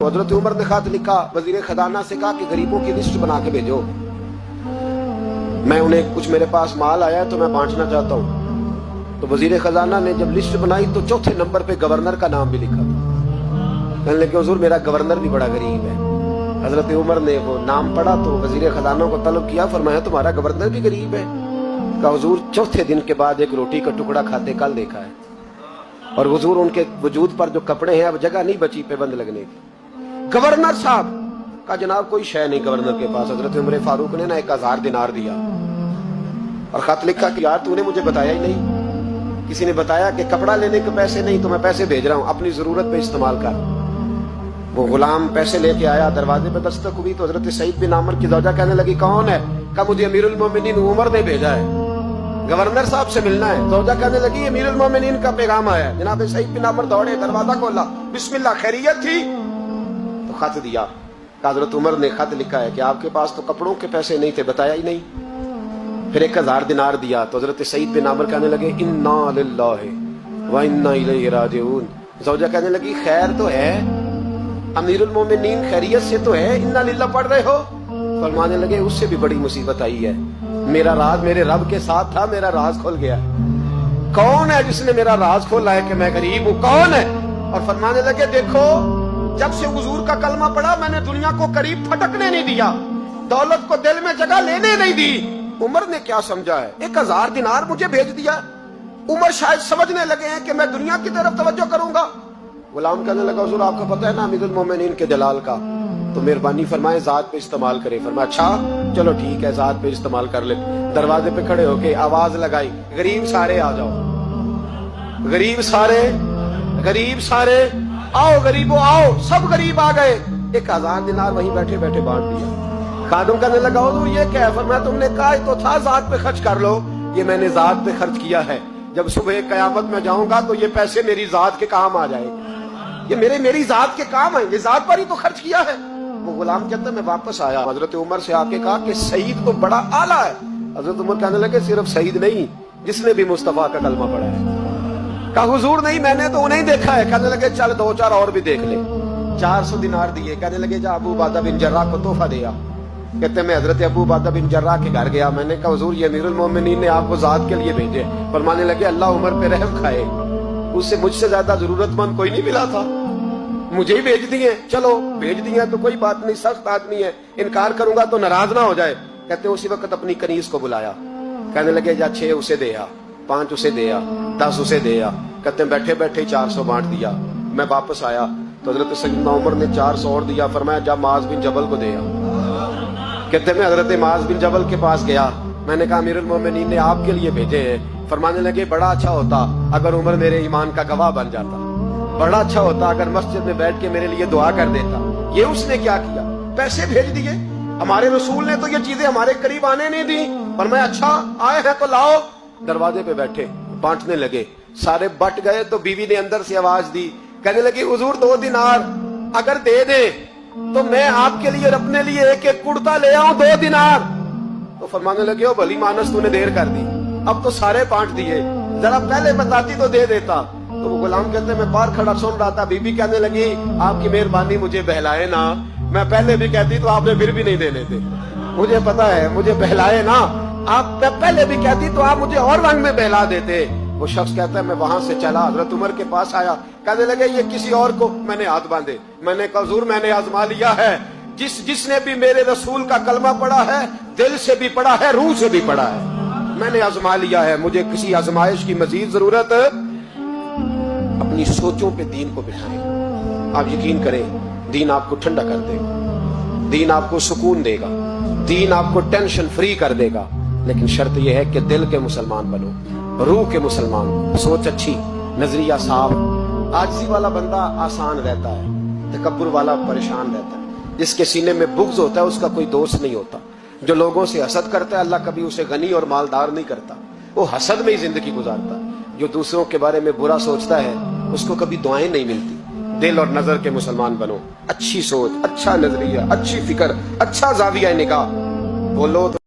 हजरत उमर ने खत लिखा, वजीर खजाना से कहा कि गरीबों की लिस्ट बना के भेजो, मैं उन्हें कुछ मेरे पास माल आया है तो मैं बांटना चाहता हूँ। तो वजीर खजाना ने जब लिस्ट बनाई तो चौथे नंबर पे गवर्नर का नाम भी लिखा था। कहने लगे हुजूर मेरा गवर्नर भी बड़ा गरीब है। हजरत उमर ने वो नाम पढ़ा तो वजीर खजाना को तलब किया, फरमाया तुम्हारा गवर्नर भी गरीब है? कहा हुजूर चौथे दिन के बाद एक रोटी का टुकड़ा खाते कल देखा है, और हुजूर उनके वजूद पर जो कपड़े हैं अब जगह नहीं बची पेबंद लगने की। गवर्नर साहब का जनाब कोई शय नहीं गवर्नर के पास। हजरत उमर फारूक ने ना 1000 दिनार दिया और खत लिखा कि यार तूने मुझे बताया ही नहीं, किसी ने बताया कि कपड़ा लेने के पैसे नहीं तो मैं पैसे भेज रहा हूं, अपनी जरूरत पे इस्तेमाल कर। वो गुलाम पैसे लेके आया, दरवाजे पे दस्तक हुई तो हजरत सईद बिन आमर की ज़ौजा कहने लगी कौन है? कहा मुझे अमीरुल मोमिनीन उमर ने भेजा है, गवर्नर साहब से मिलना है। ज़ौजा कहने लगी अमीरुल मोमिनीन का पैगाम आया। जनाब सईद बिन आमर दौड़े, दरवाजा खोला, बिस्मिल्लाह खैरियत थी? तो खत दिया। हजरत उमर ने खत लिखा है कि आपके पास तो कपड़ों के पैसे नहीं थे, बताया ही नहीं। फिर 1000 दिनार दिया तो हजरत सईद बिन आमर कहने लगे इन्ना लिल्लाहि व इन्ना इलैहि राजिऊन। ज़ौजा कहने लगी खैर तो है, अमीरुल मोमिनीन खैरियत से तो है, इन्ना लिल्लाह पढ़ रहे हो? फरमाने लगे उससे भी बड़ी मुसीबत आई है, मेरा राज मेरे रब के साथ था, मेरा राज खुल गया। कौन है जिसने मेरा राज खोला है कि मैं गरीब हूं? कौन है? और फरमाने लगे देखो जब से हुजूर का कलमा पड़ा मैंने दुनिया को करीब फटकने नहीं दिया, दौलत को दिल में जगह लेने नहीं दी। उमर ने क्या समझा है, 1000 दिनार मुझे भेज दिया। उमर शायद समझने लगे हैं कि मैं दुनिया की तरफ तवज्जो करूंगा। गुलाम कहने लगा हुजूर आपको पता है ना अमीरुल मोमिनीन के जलाल का, तो मेहरबानी फरमाए जात पे इस्तेमाल करे। फरमाया अच्छा चलो ठीक है जात पे इस्तेमाल कर ले। दरवाजे पे खड़े होके आवाज लगाई, गरीब सारे आ जाओ, गरीब सारे, गरीब सारे आओ, गरीबों आओ। सब गरीब आ गए। 1000 दिनार वहीं बैठे बैठे बांट दिया। खादम कहने लगा हुजूर ये क्या है? फरमाया तुमने कहा तो था जात पे खर्च कर लो, ये मैंने जात पे खर्च किया है। जब सुबह कयामत में जाऊंगा तो ये पैसे मेरी जात के काम आ जाएंगे, ये मेरी जात के काम आएंगे, जात पर ही तो खर्च किया है। वो गुलाम कहता मैं वापस आया, हजरत उमर से आके कहा कि सईद तो बड़ा आला है। हजरत उमर कहने लगे सिर्फ सईद नहीं, जिसने भी मुस्तफा का कलमा पढ़ा है। कहा हुजूर नहीं मैंने तो उन्हें देखा है। कहने लगे चल 2-4 और भी देख ले। 400 दिनार दिए। कहने लगे जा अबू उबादा बिन जर्राह को तोहफा दिया। कहते मैं हजरत अबू उबादा बिन जर्राह के घर गया, मैंने कहा हुजूर ये अमीरुल मोमिनीन ने आपको जात के लिए भेजे। फरमाने लगे अल्लाह उमर पे रहम खाए, उससे मुझसे ज्यादा जरूरतमंद कोई नहीं मिला था, मुझे ही भेज दिए। चलो भेज दिए तो कोई बात नहीं, सख्त आदमी है, इनकार करूंगा तो नाराज ना हो जाए। कहते उसी वक्त अपनी कनीज को बुलाया। कहने लगे जा 6 उसे दे आ, 5 उसे दे आ, 10 उसे दे आ। कहते बैठे बैठे 400 बांट दिया। मैं वापस आया तो हजरत सैयदना उमर ने 400 और दिया। फरमाया जा माज बिन जबल को दे आ। कहते मैं हजरत माज बिन जबल के पास गया, मैंने कहा अमीरुल मोमिनीन ने आपके लिए भेजे हैं। फरमाने लगे बड़ा अच्छा होता अगर उमर मेरे ईमान का गवाह बन जाता, बड़ा अच्छा होता अगर मस्जिद में बैठ के मेरे लिए दुआ कर देता। ये उसने क्या किया, पैसे भेज दिए। हमारे रसूल ने तो ये चीजें हमारे करीब आने नहीं दी। फरमाया अच्छा आए हैं तो लाओ। दरवाजे पे बैठे बांटने लगे, सारे बट गए तो बीवी ने अंदर से आवाज दी, कहने लगी हुजूर 2 दिनार अगर दे दे तो मैं आपके लिए और अपने लिए एक कुर्ता ले आऊं 2 दिनार। तो फरमाने लगे ओ भली मानस तूने देर कर दी, अब तो सारे बांट दिए, जरा पहले बताती तो दे देता। तो वो गुलाम कहते मैं बाहर खड़ा सुन रहा था, बीबी कहने लगी आपकी मेहरबानी मुझे बहलाए ना, मैं पहले भी कहती तो आपने फिर भी नहीं देने थे, मुझे पता है मुझे बहलाए ना, आप पहले भी कहती तो आप मुझे और रंग में बहला देते। वो शख्स कहता है मैं वहां से चला, हजरत उमर के पास आया, कहने लगे ये किसी और को, मैंने हाथ बांधे। मैंने कहा हुजूर मैंने आजमा लिया है, जिसने भी मेरे रसूल का कलमा पढ़ा है दिल से भी पढ़ा है रूह से भी पढ़ा है, मैंने आजमा लिया है, मुझे किसी आजमाइश की मजीद जरूरत। अपनी सोचों पे दीन को बिठाएं। आप यकीन करें दीन आपको ठंडा कर देगा, दीन आपको सुकून देगा, दीन आपको टेंशन फ्री कर देगा। लेकिन शर्त यह है कि दिल के मुसलमान बनो, रूह के मुसलमान, सोच अच्छी, नजरिया साफ। आजिज़ी वाला बंदा आसान रहता है, तकब्बुर वाला परेशान रहता है। जिसके सीने में बुग़्ज़ होता है उसका कोई दोस्त नहीं होता। जो लोगों से हसद करता है अल्लाह कभी उसे गनी और मालदार नहीं करता, वो हसद में ही जिंदगी गुजारता है। जो दूसरों के बारे में बुरा सोचता है उसको कभी दुआएं नहीं मिलती। दिल और नजर के मुसलमान बनो, अच्छी सोच, अच्छा नजरिया, अच्छी फिक्र, अच्छा जाविया निगाह। बोलो